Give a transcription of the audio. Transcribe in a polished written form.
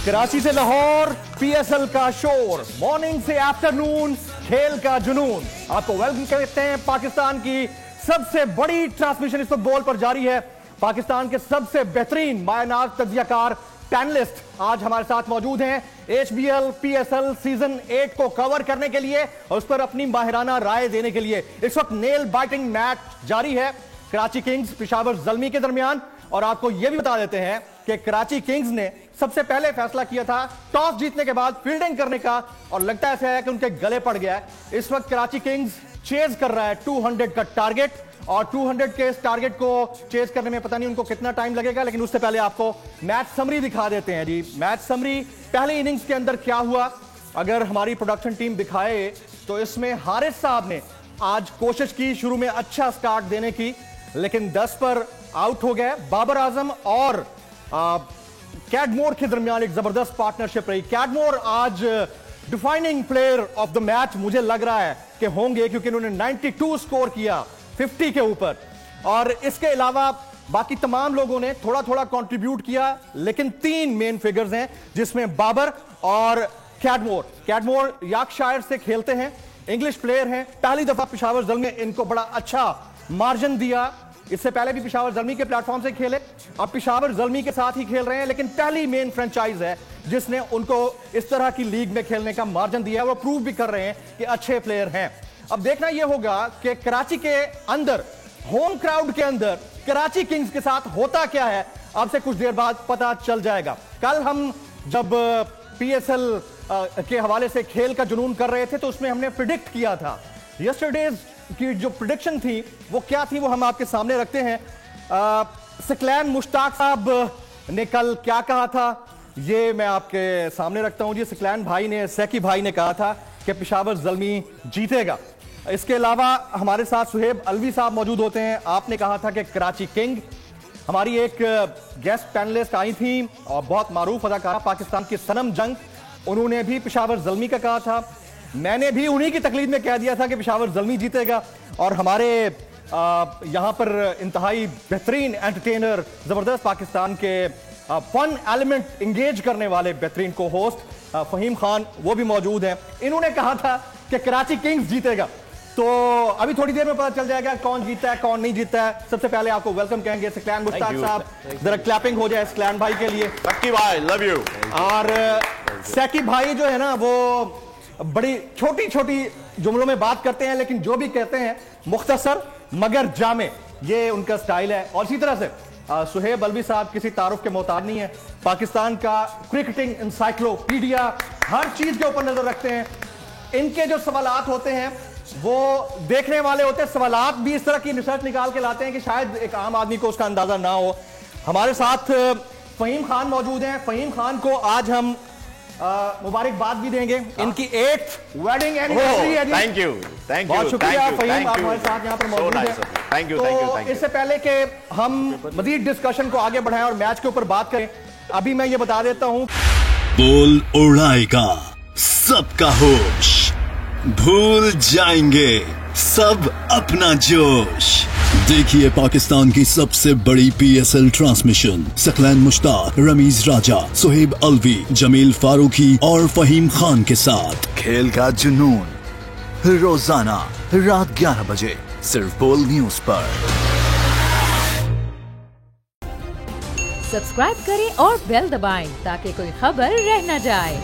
कराची से लाहौर, पीएसएल का शोर, मॉर्निंग से आफ्टरनून, खेल का जुनून। आपको वेलकम कहते हैं। पाकिस्तान की सबसे बड़ी ट्रांसमिशन इस वक्त बॉल पर जारी है। पाकिस्तान के सबसे बेहतरीन मायनाज तज्जियाकार पैनलिस्ट आज हमारे साथ मौजूद हैं एचबीएल पीएसएल सीजन 8 को कवर करने के लिए और उस पर अपनी माहिराना राय देने के लिए। इस वक्त नेल बाइटिंग मैच जारी है कराची किंग्स पेशावर ज़ल्मी के दरमियान। और आपको यह भी बता देते हैं कि कराची किंग्स ने सबसे पहले फैसला किया था टॉस जीतने के बाद फील्डिंग करने का, और लगता ऐसा है कि उनके गले पड़ गया है। इस वक्त कराची किंग्स चेज कर रहा है 200 का टारगेट, और 200 के इस टारगेट को चेज करने में पता नहीं उनको कितना टाइम लगेगा, लेकिन उससे पहले आपको मैच समरी दिखा देते हैं जी। मैच समरी पहले इनिंग्स के अंदर क्या हुआ अगर हमारी प्रोडक्शन टीम दिखाए तो इसमें हारिस साहब ने आज कोशिश की शुरू में अच्छा स्टार्ट देने की, लेकिन 10 पर आउट हो गए। बाबर आजम और कैडमोर के दरमियान एक जबरदस्त पार्टनरशिप रही। कैडमोर आज defining player of the match मुझे लग रहा है कि होंगे, क्योंकि उन्होंने 92 स्कोर किया 50 के ऊपर। और इसके अलावा बाकी तमाम लोगों ने थोड़ा थोड़ा कंट्रीब्यूट किया, लेकिन 3 मेन फिगर्स हैं जिसमें बाबर और कैडमोर। कैडमोर यॉर्कशायर से खेलते हैं, इंग्लिश प्लेयर हैं, पहली दफा पेशावर ज़ल्मी ने इनको बड़ा अच्छा मार्जिन दिया। इससे पहले भी पेशावर ज़ल्मी के प्लेटफॉर्म से खेले, अब पेशावर ज़ल्मी के साथ ही खेल रहे हैं, लेकिन पहली मेन फ्रेंचाइज है जिसने उनको इस तरह की लीग में खेलने का मार्जिन दिया है। वो प्रूव भी कर रहे हैं कि अच्छे प्लेयर हैं। अब देखना यह होगा कि कराची के अंदर, होम क्राउड के अंदर कराची किंग्स के साथ होता क्या है, आपसे कुछ देर बाद पता चल जाएगा। कल हम जब पीएसएल के हवाले से खेल का जुनून कर रहे थे तो उसमें हमने प्रिडिक्ट किया था। यस्टरडेज की जो प्रेडिक्शन थी वो क्या थी, वो हम आपके सामने रखते हैं। सकलैन मुश्ताक साहब ने कल क्या कहा था ये मैं आपके सामने रखता हूं जी। सकलैन भाई ने, सैकी भाई ने कहा था कि पेशावर ज़ल्मी जीतेगा। इसके अलावा हमारे साथ सुहेब अलवी साहब मौजूद होते हैं। आपने कहा था कि कराची किंग। हमारी एक गेस्ट पैनलिस्ट आई थी और बहुत मारूफ अदाकारा पाकिस्तान की सनम जंग, उन्होंने भी पेशावर ज़ल्मी का कहा था। मैंने भी उन्हीं की तकलीद में कह दिया था कि पेशावर ज़ल्मी जीतेगा। और हमारे यहां पर इंतहाई बेहतरीन एंटरटेनर, जबरदस्त पाकिस्तान के फन एलिमेंट इंगेज करने वाले बेहतरीन को होस्ट फहीम खान, वो भी मौजूद हैं। इन्होंने कहा था कि कराची किंग्स जीतेगा। तो अभी थोड़ी देर में पता चल जाएगा कौन जीता है कौन नहीं जीता है। सबसे पहले आपको वेलकम कहेंगे सकलैन मुश्ताक साहब, जरा क्लैपिंग हो जाए सकलैन भाई के लिए। भाई लव यू। और सैकी भाई जो है ना वो बड़ी छोटी छोटी जुमलों में बात करते हैं, लेकिन जो भी कहते हैं मुख्तसर मगर जामे, ये उनका स्टाइल है। और इसी तरह से सुहेब अलवी साहब किसी तारुफ के मोहताज नहीं है, पाकिस्तान का क्रिकेटिंग इंसाइक्लोपीडिया, हर चीज के ऊपर नजर रखते हैं। इनके जो सवालात होते हैं वो देखने वाले होते हैं, सवालात भी इस तरह की रिसर्च निकाल के लाते हैं कि शायद एक आम आदमी को उसका अंदाजा ना हो। हमारे साथ फहीम खान मौजूद हैं। फहीम खान को आज हम मुबारकबाद भी देंगे, इनकी 8th वेडिंग एनिवर्सरी है। थैंक यू, थैंक यू, बहुत शुक्रिया फहीम, आप हमारे साथ यहाँ पर मौजूद हैं। Thank you, thank you. इससे पहले कि हम मजीद डिस्कशन को आगे बढ़ाएं और मैच के ऊपर बात करें, अभी मैं ये बता देता हूँ, बोल उड़ाएगा सबका होश, भूल जाएंगे सब अपना जोश। देखिए पाकिस्तान की सबसे बड़ी पीएसएल ट्रांसमिशन सकलैन मुश्ताक, रमीज राजा, सुहेब अलवी, जमील फारूकी और फहीम खान के साथ खेल का जुनून रोजाना रात 11 बजे सिर्फ बोल न्यूज पर। सब्सक्राइब करें और बेल दबाएं ताकि कोई खबर रह न जाए।